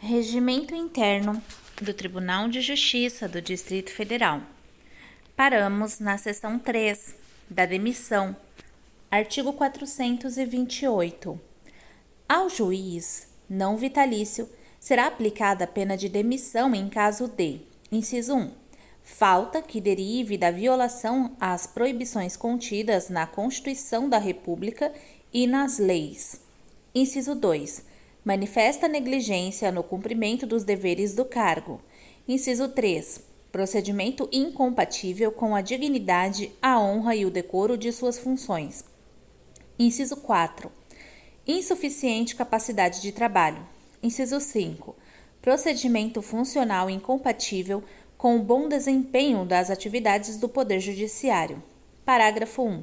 Regimento Interno do Tribunal de Justiça do Distrito Federal. Paramos na seção 3 da demissão. Artigo 428. Ao juiz não vitalício será aplicada a pena de demissão em caso de: inciso 1. Falta que derive da violação às proibições contidas na Constituição da República e nas leis. Inciso 2. Manifesta negligência no cumprimento dos deveres do cargo. Inciso 3. Procedimento incompatível com a dignidade, a honra e o decoro de suas funções. Inciso 4. Insuficiente capacidade de trabalho. Inciso 5. Procedimento funcional incompatível com o bom desempenho das atividades do Poder Judiciário. Parágrafo 1.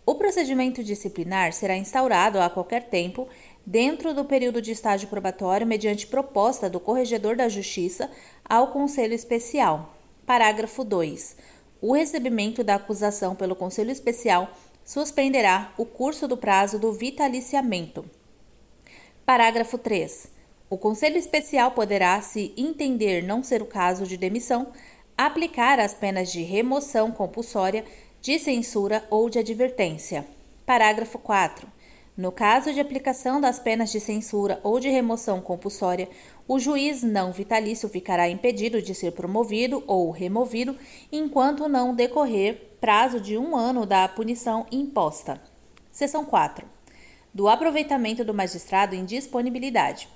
O procedimento disciplinar será instaurado a qualquer tempo, dentro do período de estágio probatório, mediante proposta do Corregedor da Justiça ao Conselho Especial. Parágrafo 2. O recebimento da acusação pelo Conselho Especial suspenderá o curso do prazo do vitaliciamento. Parágrafo 3. O Conselho Especial poderá, se entender não ser o caso de demissão, aplicar as penas de remoção compulsória, de censura ou de advertência. Parágrafo 4. No caso de aplicação das penas de censura ou de remoção compulsória, o juiz não vitalício ficará impedido de ser promovido ou removido enquanto não decorrer prazo de 1 ano da punição imposta. Seção 4. Do aproveitamento do magistrado em disponibilidade.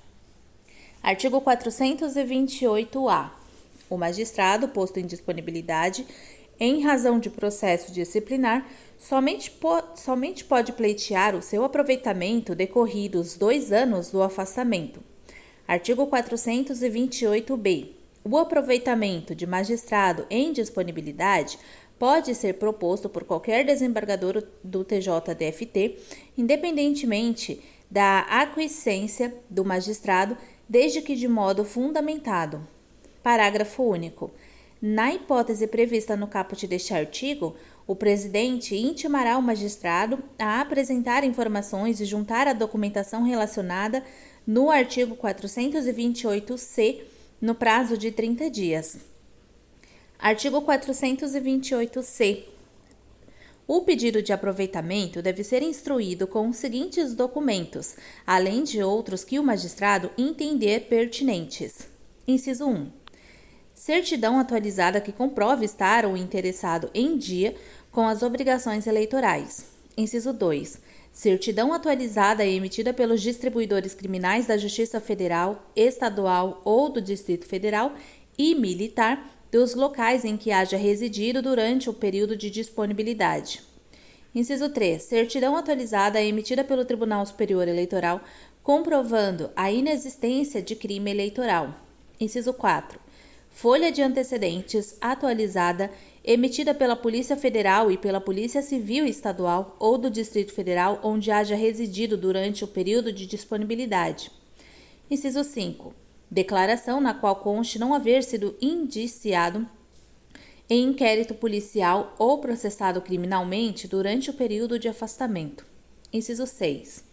Artigo 428-A. O magistrado, posto em disponibilidade, em razão de processo disciplinar, somente pode pleitear o seu aproveitamento decorridos 2 anos do afastamento. Artigo 428-B. O aproveitamento de magistrado em disponibilidade pode ser proposto por qualquer desembargador do TJDFT, independentemente da aquiescência do magistrado, desde que de modo fundamentado. Parágrafo único. Na hipótese prevista no caput deste artigo, o presidente intimará o magistrado a apresentar informações e juntar a documentação relacionada no artigo 428-C no prazo de 30 dias. Artigo 428-C. O pedido de aproveitamento deve ser instruído com os seguintes documentos, além de outros que o magistrado entender pertinentes. Inciso 1. Certidão atualizada que comprove estar o interessado em dia com as obrigações eleitorais. Inciso 2. Certidão atualizada emitida pelos distribuidores criminais da Justiça Federal, Estadual ou do Distrito Federal e Militar dos locais em que haja residido durante o período de disponibilidade. Inciso 3. Certidão atualizada emitida pelo Tribunal Superior Eleitoral comprovando a inexistência de crime eleitoral. Inciso 4. Folha de antecedentes atualizada emitida pela Polícia Federal e pela Polícia Civil Estadual ou do Distrito Federal onde haja residido durante o período de disponibilidade. Inciso 5. Declaração na qual conste não haver sido indiciado em inquérito policial ou processado criminalmente durante o período de afastamento. Inciso 6.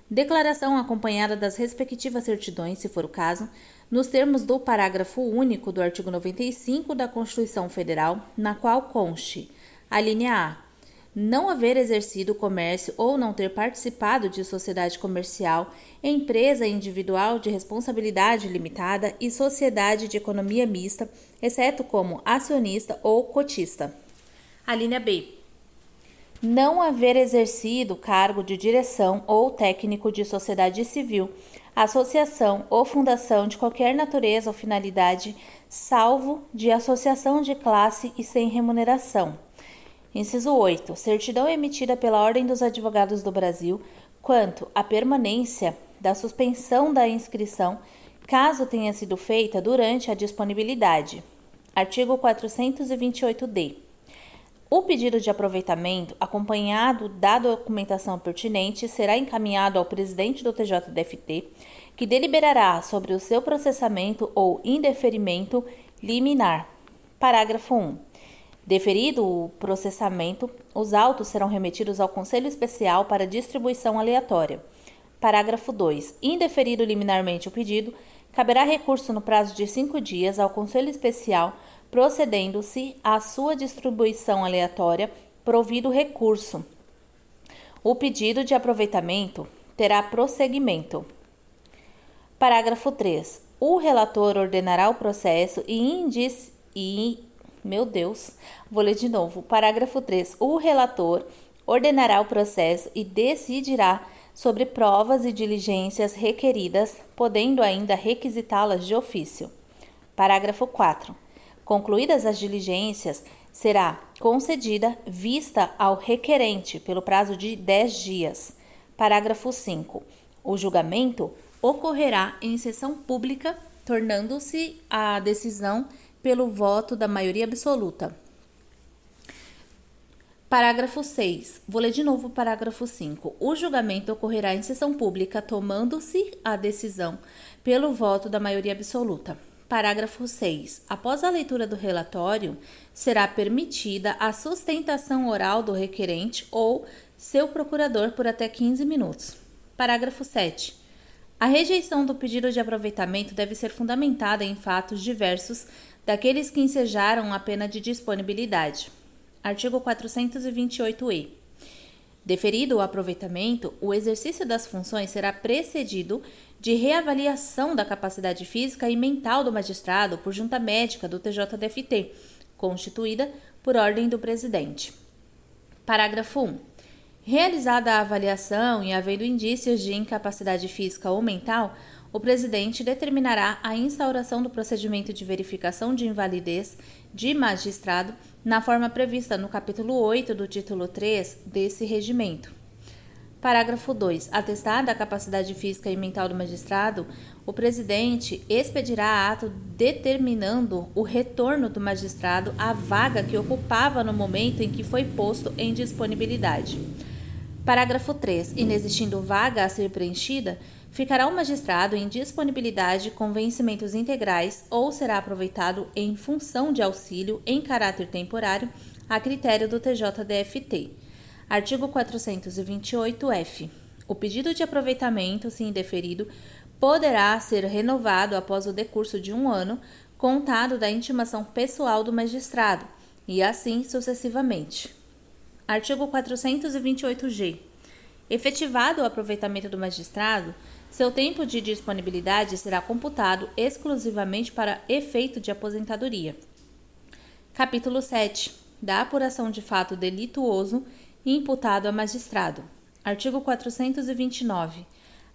Declaração acompanhada das respectivas certidões, se for o caso, nos termos do parágrafo único do artigo 95 da Constituição Federal, na qual conste: alínea A. Não haver exercido comércio ou não ter participado de sociedade comercial, empresa individual de responsabilidade limitada e sociedade de economia mista, exceto como acionista ou cotista. Alínea B. Não haver exercido cargo de direção ou técnico de sociedade civil, associação ou fundação de qualquer natureza ou finalidade, salvo de associação de classe e sem remuneração. Inciso 8. Certidão emitida pela Ordem dos Advogados do Brasil quanto à permanência da suspensão da inscrição, caso tenha sido feita durante a disponibilidade. Artigo 428-D. O pedido de aproveitamento, acompanhado da documentação pertinente, será encaminhado ao presidente do TJDFT, que deliberará sobre o seu processamento ou indeferimento liminar. Parágrafo 1. Deferido o processamento, os autos serão remetidos ao Conselho Especial para distribuição aleatória. Parágrafo 2. Indeferido liminarmente o pedido, Caberá recurso no prazo de 5 dias ao Conselho Especial, procedendo-se à sua distribuição aleatória, provido o recurso. O pedido de aproveitamento terá prosseguimento. Parágrafo 3. O relator ordenará o processo Vou ler de novo. Parágrafo 3. O relator ordenará o processo e decidirá sobre provas e diligências requeridas, podendo ainda requisitá-las de ofício. Parágrafo 4. Concluídas as diligências, será concedida vista ao requerente pelo prazo de 10 dias. Parágrafo 5. O julgamento ocorrerá em sessão pública, tornando-se a decisão pelo voto da maioria absoluta. Parágrafo 6. Vou ler de novo o parágrafo 5. O julgamento ocorrerá em sessão pública, tomando-se a decisão pelo voto da maioria absoluta. Parágrafo 6. Após a leitura do relatório, será permitida a sustentação oral do requerente ou seu procurador por até 15 minutos. Parágrafo 7. A rejeição do pedido de aproveitamento deve ser fundamentada em fatos diversos daqueles que ensejaram a pena de disponibilidade. Artigo 428-E. Deferido o aproveitamento, o exercício das funções será precedido de reavaliação da capacidade física e mental do magistrado por junta médica do TJDFT, constituída por ordem do presidente. Parágrafo 1. Realizada a avaliação e havendo indícios de incapacidade física ou mental, o presidente determinará a instauração do procedimento de verificação de invalidez de magistrado na forma prevista no capítulo 8 do título 3 desse regimento. Parágrafo 2. Atestada a capacidade física e mental do magistrado, o presidente expedirá ato determinando o retorno do magistrado à vaga que ocupava no momento em que foi posto em disponibilidade. Parágrafo 3. Inexistindo vaga a ser preenchida, ficará o magistrado em disponibilidade com vencimentos integrais ou será aproveitado em função de auxílio em caráter temporário a critério do TJDFT. Artigo 428-F. O pedido de aproveitamento, se indeferido, poderá ser renovado após o decurso de 1 ano, contado da intimação pessoal do magistrado, e assim sucessivamente. Artigo 428-G. Efetivado o aproveitamento do magistrado, seu tempo de disponibilidade será computado exclusivamente para efeito de aposentadoria. Capítulo 7. Da apuração de fato delituoso imputado a magistrado. Artigo 429.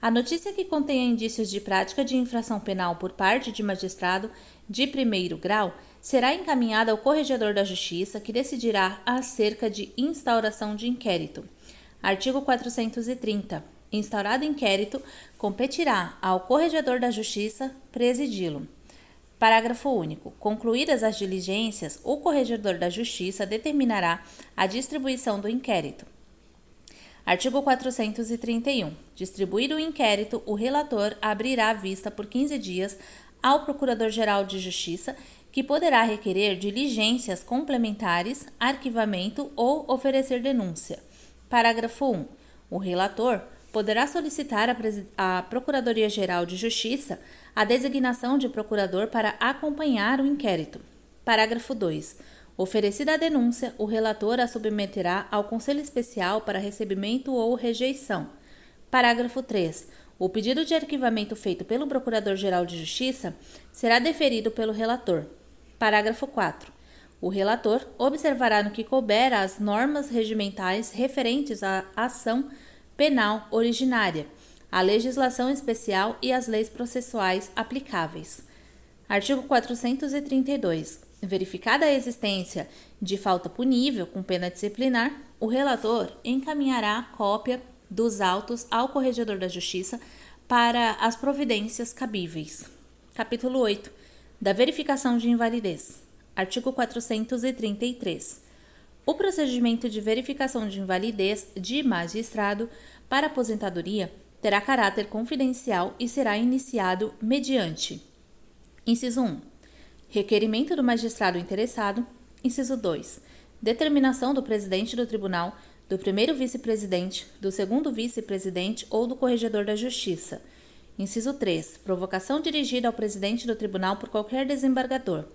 A notícia que contenha indícios de prática de infração penal por parte de magistrado de primeiro grau será encaminhada ao Corregedor da Justiça, que decidirá acerca de instauração de inquérito. Artigo 430. Instaurado inquérito, competirá ao Corregedor da Justiça presidi-lo. Parágrafo único. Concluídas as diligências, o Corregedor da Justiça determinará a distribuição do inquérito. Artigo 431. Distribuído o inquérito, o relator abrirá a vista por 15 dias ao Procurador-Geral de Justiça, que poderá requerer diligências complementares, arquivamento ou oferecer denúncia. Parágrafo 1. O relator poderá solicitar à Procuradoria-Geral de Justiça a designação de procurador para acompanhar o inquérito. Parágrafo 2. Oferecida a denúncia, o relator a submeterá ao Conselho Especial para recebimento ou rejeição. Parágrafo 3. O pedido de arquivamento feito pelo Procurador-Geral de Justiça será deferido pelo relator. Parágrafo 4. O relator observará no que couber as normas regimentais referentes à ação penal originária, a legislação especial e as leis processuais aplicáveis. Artigo 432. Verificada a existência de falta punível com pena disciplinar, o relator encaminhará cópia dos autos ao Corregedor da Justiça para as providências cabíveis. Capítulo 8. Da verificação de invalidez. Artigo 433. O procedimento de verificação de invalidez de magistrado para aposentadoria terá caráter confidencial e será iniciado mediante: inciso 1. Requerimento do magistrado interessado. Inciso 2. Determinação do presidente do tribunal, do primeiro vice-presidente, do segundo vice-presidente ou do corregedor da justiça. Inciso 3. Provocação dirigida ao presidente do tribunal por qualquer desembargador.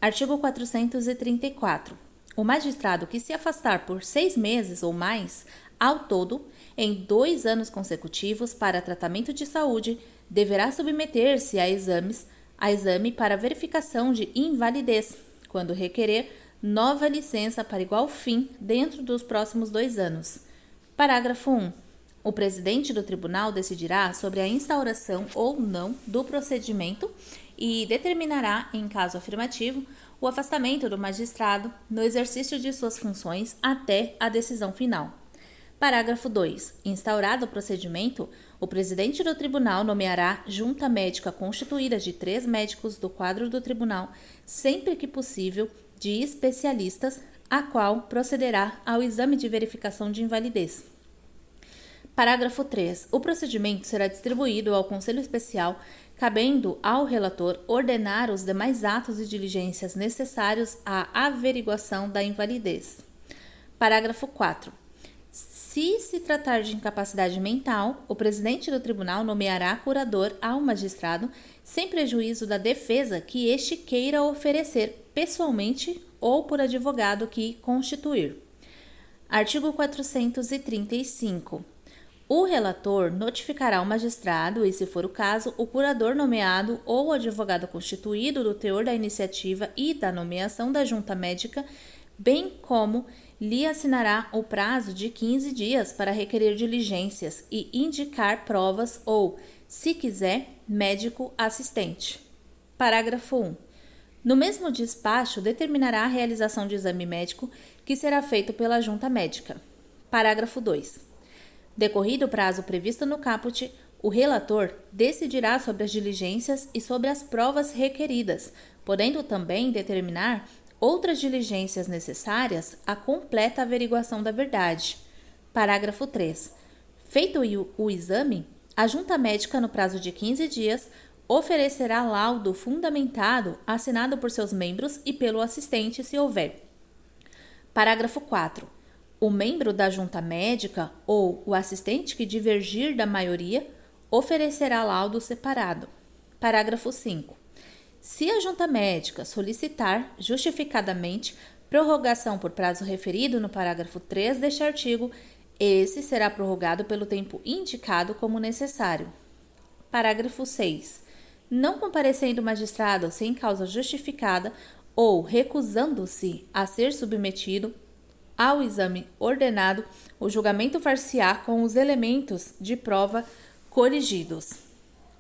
Artigo 434. O magistrado que se afastar por 6 meses ou mais, ao todo, em 2 anos consecutivos para tratamento de saúde, deverá submeter-se a exame para verificação de invalidez, quando requerer nova licença para igual fim dentro dos próximos 2 anos. Parágrafo 1. O presidente do tribunal decidirá sobre a instauração ou não do procedimento e determinará, em caso afirmativo, o afastamento do magistrado no exercício de suas funções até a decisão final. Parágrafo 2. Instaurado o procedimento, o presidente do tribunal nomeará junta médica constituída de 3 médicos do quadro do tribunal, sempre que possível, de especialistas, a qual procederá ao exame de verificação de invalidez. Parágrafo 3. O procedimento será distribuído ao Conselho Especial, cabendo ao relator ordenar os demais atos e diligências necessários à averiguação da invalidez. Parágrafo 4. Se se tratar de incapacidade mental, o presidente do tribunal nomeará curador ao magistrado, sem prejuízo da defesa que este queira oferecer pessoalmente ou por advogado que constituir. Artigo 435. O relator notificará ao magistrado e, se for o caso, o curador nomeado ou o advogado constituído do teor da iniciativa e da nomeação da junta médica, bem como lhe assinará o prazo de 15 dias para requerer diligências e indicar provas ou, se quiser, médico assistente. Parágrafo 1. No mesmo despacho, determinará a realização de exame médico que será feito pela junta médica. Parágrafo 2. Decorrido o prazo previsto no caput, o relator decidirá sobre as diligências e sobre as provas requeridas, podendo também determinar outras diligências necessárias à completa averiguação da verdade. Parágrafo 3. Feito o exame, a junta médica, no prazo de 15 dias, oferecerá laudo fundamentado assinado por seus membros e pelo assistente, se houver. Parágrafo 4. O membro da junta médica ou o assistente que divergir da maioria oferecerá laudo separado. Parágrafo 5. Se a junta médica solicitar, justificadamente, prorrogação por prazo referido no parágrafo 3 deste artigo, esse será prorrogado pelo tempo indicado como necessário. Parágrafo 6. Não comparecendo o magistrado sem causa justificada ou recusando-se a ser submetido ao exame ordenado, o julgamento far-se-á com os elementos de prova coligidos.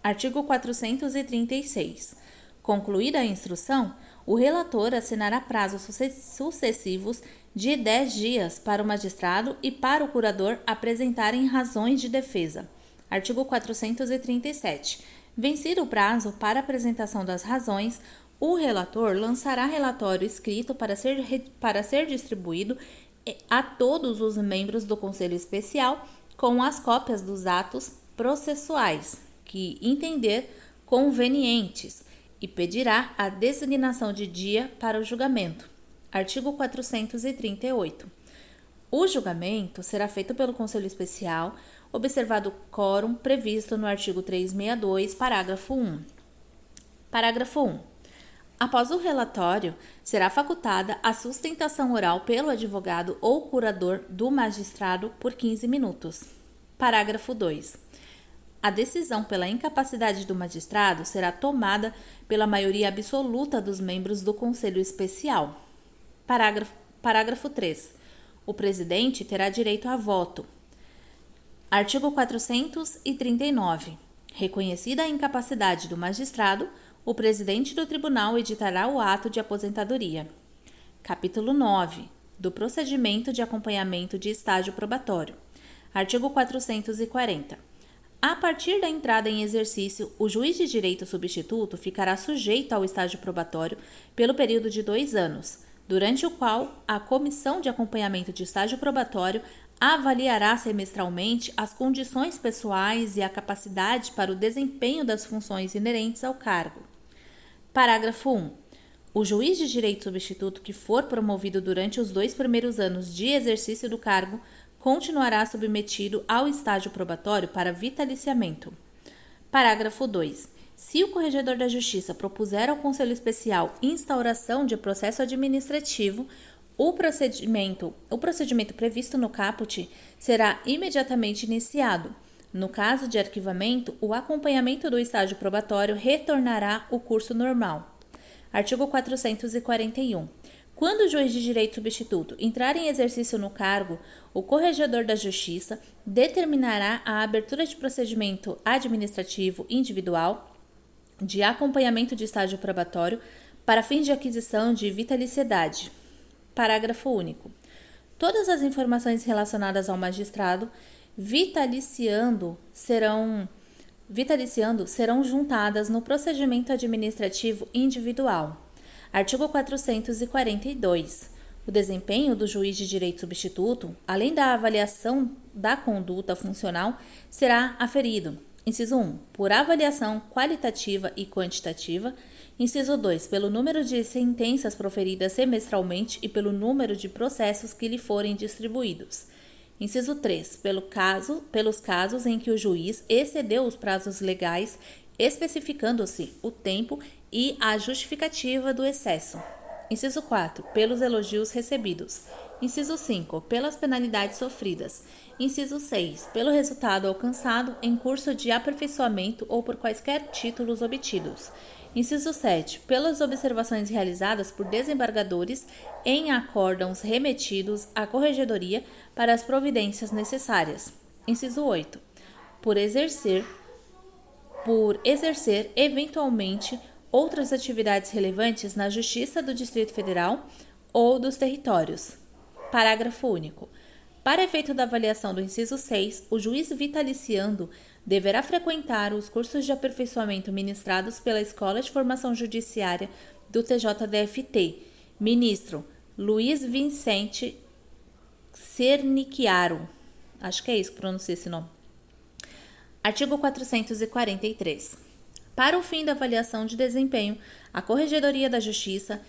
Artigo 436. Concluída a instrução, o relator assinará prazos sucessivos de 10 dias para o magistrado e para o curador apresentarem razões de defesa. Artigo 437. Vencido o prazo para apresentação das razões, o relator lançará relatório escrito para ser distribuído a todos os membros do Conselho Especial com as cópias dos atos processuais que entender convenientes e pedirá a designação de dia para o julgamento. Artigo 438. O julgamento será feito pelo Conselho Especial, observado o quórum previsto no artigo 362, parágrafo 1. Parágrafo 1. Após o relatório, será facultada a sustentação oral pelo advogado ou curador do magistrado por 15 minutos. Parágrafo 2. A decisão pela incapacidade do magistrado será tomada pela maioria absoluta dos membros do Conselho Especial. Parágrafo 3. O presidente terá direito a voto. Artigo 439. Reconhecida a incapacidade do magistrado, o presidente do tribunal editará o ato de aposentadoria. Capítulo 9. Do procedimento de acompanhamento de estágio probatório. Artigo 440. A partir da entrada em exercício, o juiz de direito substituto ficará sujeito ao estágio probatório pelo período de 2 anos, durante o qual a comissão de acompanhamento de estágio probatório avaliará semestralmente as condições pessoais e a capacidade para o desempenho das funções inerentes ao cargo. Parágrafo 1. O juiz de direito substituto que for promovido durante os 2 primeiros anos de exercício do cargo continuará submetido ao estágio probatório para vitaliciamento. Parágrafo 2. Se o Corregedor da Justiça propuser ao Conselho Especial instauração de processo administrativo, o procedimento previsto no caput será imediatamente iniciado. No caso de arquivamento, o acompanhamento do estágio probatório retornará ao curso normal. Artigo 441. Quando o juiz de direito substituto entrar em exercício no cargo, o Corregedor da Justiça determinará a abertura de procedimento administrativo individual de acompanhamento de estágio probatório para fins de aquisição de vitaliciedade. Parágrafo único. Todas as informações relacionadas ao magistrado vitaliciando serão juntadas no procedimento administrativo individual. Artigo 442. O desempenho do juiz de direito substituto, além da avaliação da conduta funcional, será aferido. Inciso 1. Por avaliação qualitativa e quantitativa. Inciso 2. Pelo número de sentenças proferidas semestralmente e pelo número de processos que lhe forem distribuídos. Inciso 3. Pelos casos em que o juiz excedeu os prazos legais, especificando-se o tempo e a justificativa do excesso. Inciso 4. Pelos elogios recebidos. Inciso 5. Pelas penalidades sofridas. Inciso 6. Pelo resultado alcançado em curso de aperfeiçoamento ou por quaisquer títulos obtidos. Inciso 7. Pelas observações realizadas por desembargadores em acórdãos remetidos à Corregedoria para as providências necessárias. Inciso 8. Por exercer eventualmente outras atividades relevantes na Justiça do Distrito Federal ou dos territórios. Parágrafo único. Para efeito da avaliação do inciso 6, o juiz vitaliciando deverá frequentar os cursos de aperfeiçoamento ministrados pela Escola de Formação Judiciária do TJDFT. Ministro Luiz Vicente Cernicchiaro. Acho que é isso que pronuncia esse nome. Artigo 443. Para o fim da avaliação de desempenho, a Corregedoria da Justiça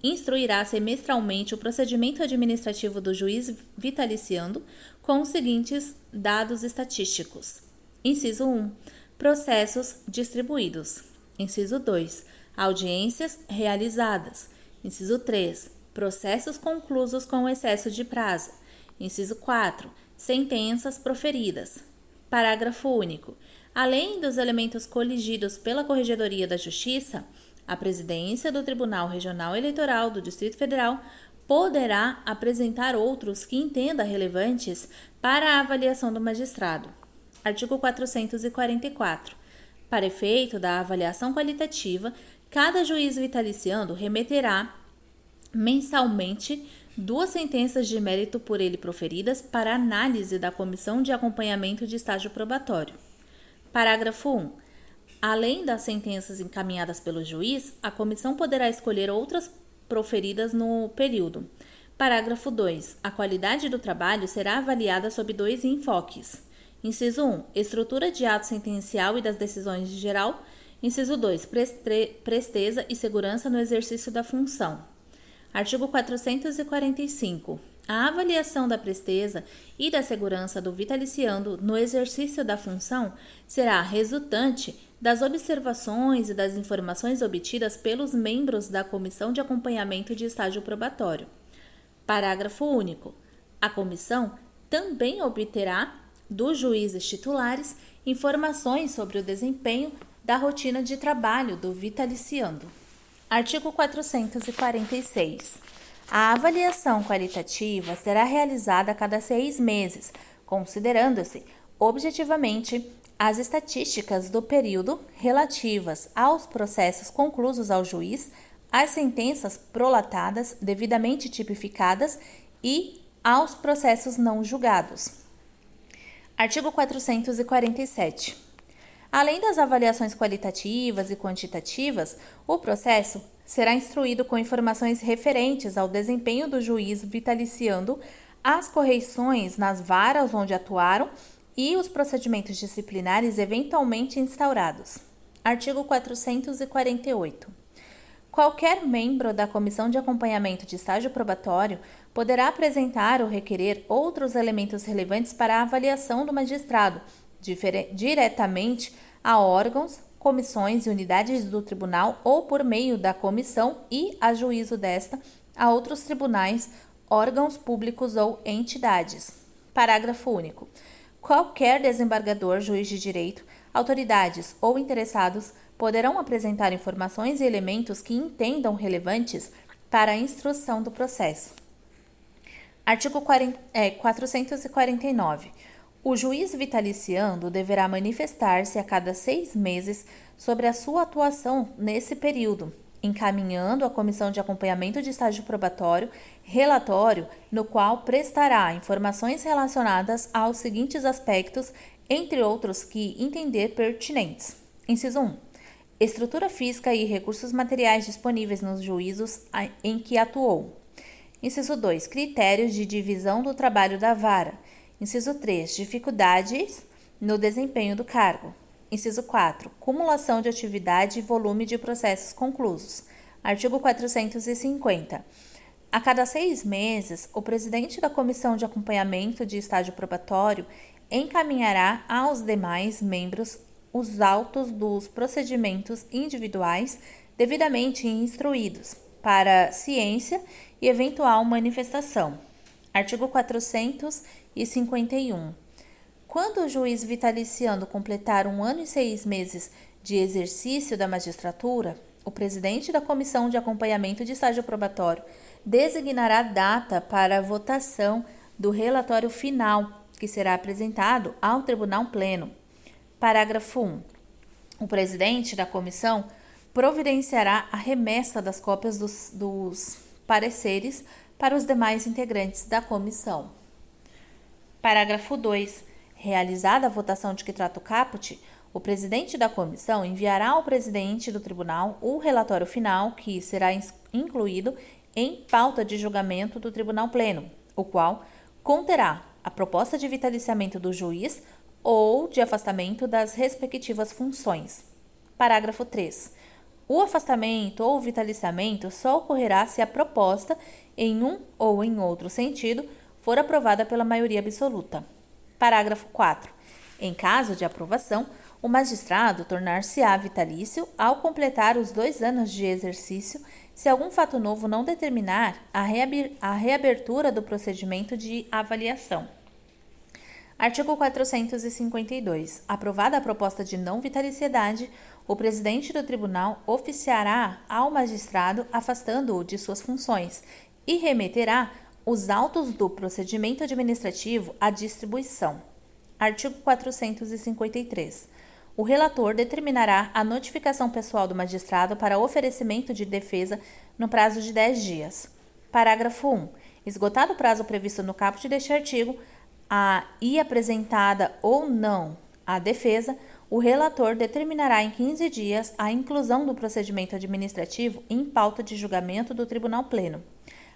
instruirá semestralmente o procedimento administrativo do juiz vitaliciando com os seguintes dados estatísticos. Inciso 1. Processos distribuídos. Inciso 2. Audiências realizadas. Inciso 3. Processos conclusos com excesso de prazo. Inciso 4. Sentenças proferidas. Parágrafo único. Além dos elementos coligidos pela Corregedoria da Justiça, a Presidência do Tribunal Regional Eleitoral do Distrito Federal poderá apresentar outros que entenda relevantes para a avaliação do magistrado. Artigo 444. Para efeito da avaliação qualitativa, cada juiz vitaliciando remeterá mensalmente 2 sentenças de mérito por ele proferidas para análise da Comissão de Acompanhamento de Estágio Probatório. Parágrafo 1. Além das sentenças encaminhadas pelo juiz, a comissão poderá escolher outras proferidas no período. Parágrafo 2. A qualidade do trabalho será avaliada sob 2 enfoques. Inciso 1. Estrutura de ato sentencial e das decisões de geral. Inciso 2. Presteza e segurança no exercício da função. Artigo 445. A avaliação da presteza e da segurança do vitaliciando no exercício da função será resultante das observações e das informações obtidas pelos membros da Comissão de Acompanhamento de Estágio Probatório. Parágrafo único. A comissão também obterá dos juízes titulares informações sobre o desempenho da rotina de trabalho do vitaliciando. Artigo 446. A avaliação qualitativa será realizada a cada 6 meses, considerando-se objetivamente as estatísticas do período relativas aos processos conclusos ao juiz, às sentenças prolatadas devidamente tipificadas e aos processos não julgados. Artigo 447. Além das avaliações qualitativas e quantitativas, o processo será instruído com informações referentes ao desempenho do juiz vitaliciando, as correições nas varas onde atuaram e os procedimentos disciplinares eventualmente instaurados. Artigo 448. Qualquer membro da Comissão de Acompanhamento de Estágio Probatório poderá apresentar ou requerer outros elementos relevantes para a avaliação do magistrado, diretamente a órgãos, comissões e unidades do tribunal ou por meio da comissão e, a juízo desta, a outros tribunais, órgãos públicos ou entidades. Parágrafo único. Qualquer desembargador, juiz de direito, autoridades ou interessados poderão apresentar informações e elementos que entendam relevantes para a instrução do processo. Artigo 449. O juiz vitaliciando deverá manifestar-se a cada 6 meses sobre a sua atuação nesse período, encaminhando à Comissão de Acompanhamento de Estágio Probatório relatório no qual prestará informações relacionadas aos seguintes aspectos, entre outros que entender pertinentes. Inciso 1. Estrutura física e recursos materiais disponíveis nos juízos em que atuou. Inciso 2. Critérios de divisão do trabalho da vara. Inciso 3. Dificuldades no desempenho do cargo. Inciso 4. Cumulação de atividade e volume de processos conclusos. Artigo 450. A cada 6 meses, o presidente da Comissão de Acompanhamento de Estágio Probatório encaminhará aos demais membros os autos dos procedimentos individuais devidamente instruídos para ciência e eventual manifestação. Artigo 451. Quando o juiz vitaliciando completar 1 ano e 6 meses de exercício da magistratura, o presidente da Comissão de Acompanhamento de Estágio Probatório designará data para a votação do relatório final, que será apresentado ao Tribunal Pleno. Parágrafo 1. O presidente da comissão providenciará a remessa das cópias dos pareceres para os demais integrantes da comissão. Parágrafo 2. Realizada a votação de que trata o caput, o presidente da comissão enviará ao presidente do tribunal o relatório final, que será incluído em pauta de julgamento do Tribunal Pleno, o qual conterá a proposta de vitaliciamento do juiz ou de afastamento das respectivas funções. Parágrafo 3. O afastamento ou vitaliciamento só ocorrerá se a proposta, em um ou em outro sentido, for aprovada pela maioria absoluta. Parágrafo 4. Em caso de aprovação, o magistrado tornar-se-á vitalício ao completar os 2 anos de exercício, se algum fato novo não determinar a reabertura do procedimento de avaliação. Artigo 452. Aprovada a proposta de não vitaliciedade, o presidente do tribunal oficiará ao magistrado afastando-o de suas funções e remeterá os autos do procedimento administrativo à distribuição. Artigo 453. O relator determinará a notificação pessoal do magistrado para oferecimento de defesa no prazo de 10 dias. Parágrafo 1. Esgotado o prazo previsto no caput deste artigo, e apresentada ou não a defesa, o relator determinará em 15 dias a inclusão do procedimento administrativo em pauta de julgamento do Tribunal Pleno.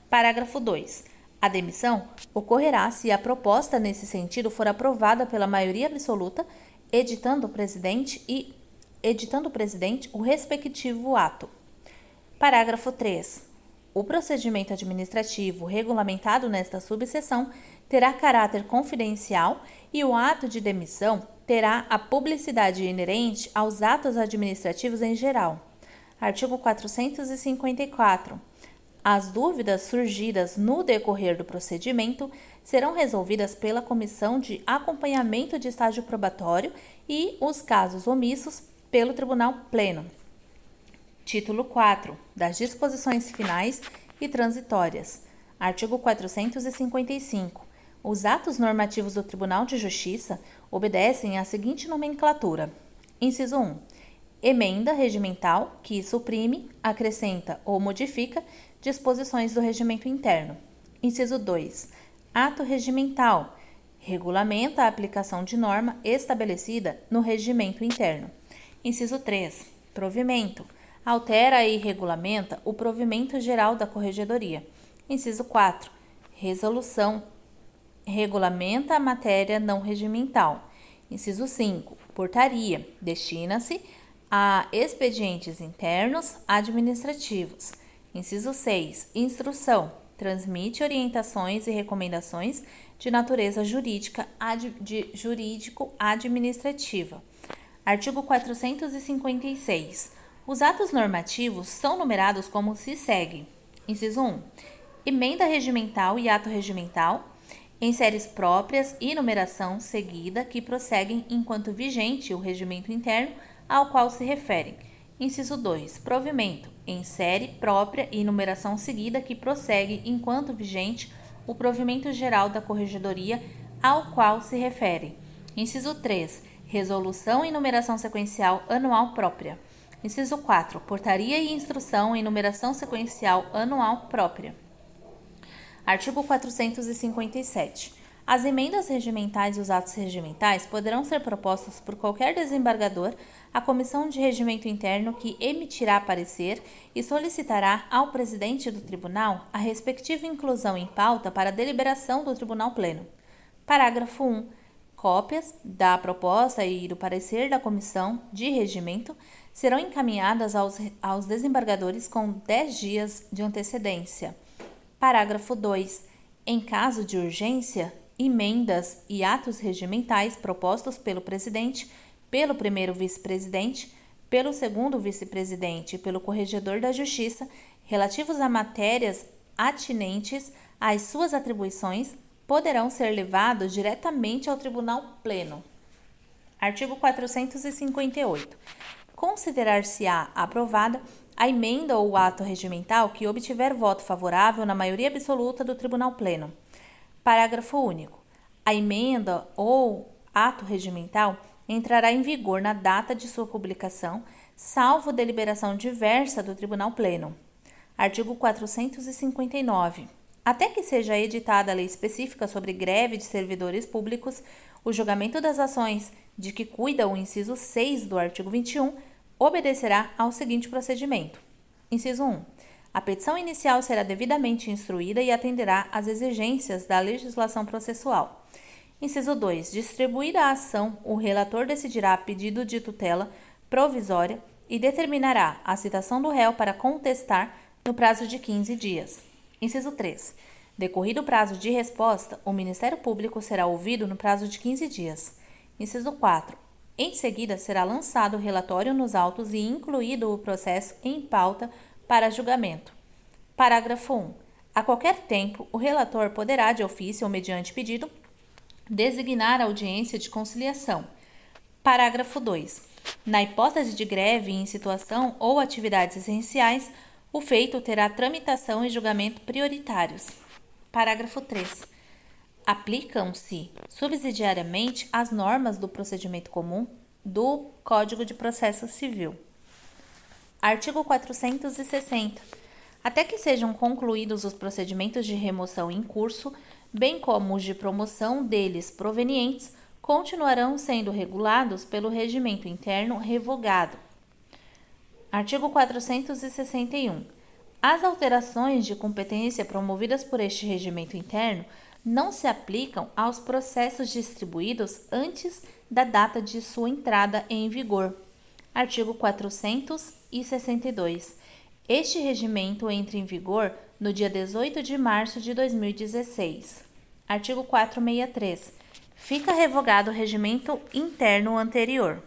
Parágrafo 2. A demissão ocorrerá se a proposta nesse sentido for aprovada pela maioria absoluta, editando o presidente o respectivo ato. Parágrafo 3. O procedimento administrativo regulamentado nesta subseção terá caráter confidencial e o ato de demissão terá a publicidade inerente aos atos administrativos em geral. Artigo 454. As dúvidas surgidas no decorrer do procedimento serão resolvidas pela Comissão de Acompanhamento de Estágio Probatório e os casos omissos pelo Tribunal Pleno. Título 4. Das disposições finais e transitórias. Artigo 455. Os atos normativos do Tribunal de Justiça obedecem à seguinte nomenclatura. Inciso 1. Emenda regimental que suprime, acrescenta ou modifica disposições do regimento interno. Inciso 2. Ato regimental. Regulamenta a aplicação de norma estabelecida no regimento interno. Inciso 3. Provimento. Altera e regulamenta o provimento geral da Corregedoria. Inciso 4. Resolução. Regulamenta a matéria não regimental. Inciso 5. Portaria. Destina-se a expedientes internos administrativos. Inciso 6. Instrução. transmite orientações e recomendações de natureza jurídico-administrativa. Artigo 456. Os atos normativos são numerados como se segue. Inciso 1. Emenda regimental e ato regimental, em séries próprias e numeração seguida que prosseguem enquanto vigente o regimento interno ao qual se referem. Inciso 2. Provimento, em série própria e numeração seguida que prossegue enquanto vigente o provimento geral da Corregedoria ao qual se referem. Inciso 3. Resolução em numeração sequencial anual própria. Inciso 4. Portaria e instrução em numeração sequencial anual própria. Artigo 457. As emendas regimentais e os atos regimentais poderão ser propostos por qualquer desembargador à Comissão de Regimento Interno que emitirá parecer e solicitará ao presidente do Tribunal a respectiva inclusão em pauta para deliberação do Tribunal Pleno. Parágrafo 1. Cópias da proposta e do parecer da Comissão de Regimento serão encaminhadas aos desembargadores com 10 dias de antecedência. Parágrafo 2. Em caso de urgência, emendas e atos regimentais propostos pelo presidente, pelo primeiro vice-presidente, pelo segundo vice-presidente e pelo corregedor da Justiça, relativos a matérias atinentes às suas atribuições, poderão ser levados diretamente ao Tribunal Pleno. Artigo 458. Considerar-se-á aprovada a emenda ou ato regimental que obtiver voto favorável na maioria absoluta do Tribunal Pleno. Parágrafo único. A emenda ou ato regimental entrará em vigor na data de sua publicação, salvo deliberação diversa do Tribunal Pleno. Artigo 459. Até que seja editada a lei específica sobre greve de servidores públicos, o julgamento das ações de que cuida o inciso 6 do artigo 21 obedecerá ao seguinte procedimento. Inciso 1. A petição inicial será devidamente instruída e atenderá às exigências da legislação processual. Inciso 2. Distribuída a ação, o relator decidirá pedido de tutela provisória e determinará a citação do réu para contestar no prazo de 15 dias. Inciso 3. Decorrido o prazo de resposta, o Ministério Público será ouvido no prazo de 15 dias. Inciso 4. Em seguida, será lançado o relatório nos autos e incluído o processo em pauta para julgamento. Parágrafo 1. A qualquer tempo, o relator poderá, de ofício ou mediante pedido, designar audiência de conciliação. Parágrafo 2. Na hipótese de greve em situação ou atividades essenciais, o feito terá tramitação e julgamento prioritários. Parágrafo 3. Aplicam-se subsidiariamente as normas do procedimento comum do Código de Processo Civil. Artigo 460. Até que sejam concluídos os procedimentos de remoção em curso, bem como os de promoção deles provenientes, continuarão sendo regulados pelo regimento interno revogado. Artigo 461. As alterações de competência promovidas por este regimento interno não se aplicam aos processos distribuídos antes da data de sua entrada em vigor. Artigo 462. Este regimento entra em vigor no dia 18 de março de 2016. Artigo 463. Fica revogado o regimento interno anterior.